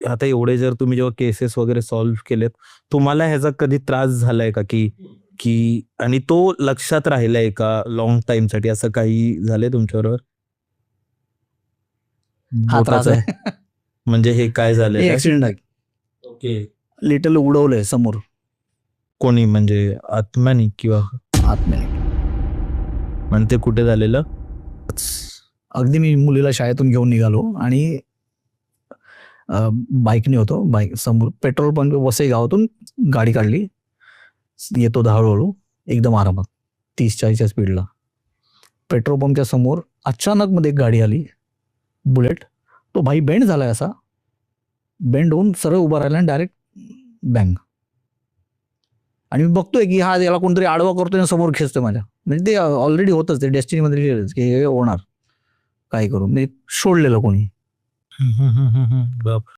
आता एवढे जर तुम्ही जेव्हा केसेस वगैरे सॉल्व्ह केलेत, तुम्हाला ह्याचा कधी त्रास झालाय का की की आणि तो लक्षात राहिलाय का लॉंग टाइम साठी, असं काही झालंय तुमच्याबरोबर? हा त्रास बोटाचं आहे. म्हणजे हे काय झालंय काय? ऍक्सिडेंट आहे. ओके. लिटल उडवलंय समोर कोणी म्हणजे आत्म्याने किंवा आतमध्ये. म्हणते कुठे झालेलं? अगदी मी मुलीला शाळेतून घेऊन निघालो आणि बाईकने होतो. बाईक समोर पेट्रोल पंप वसई गावातून गाडी काढली. येतो हळूहळू एकदम आरामात 30-40च्या स्पीडला. पेट्रोल पंपच्या समोर अचानक मध्ये एक गाडी आली, बुलेट. तो भाई बेंड झालाय, असा बेंड होऊन सरळ उभा राहिला आणि डायरेक्ट बँग. आणि मी बघतोय की हा याला कोणतरी आडवा करतोय आणि समोर खेचतोय माझ्या. म्हणजे ते ऑलरेडी होतच, ते डेस्टिनीमध्ये की हे होणार काय करू. मी सोडलेलं कोणी. बाप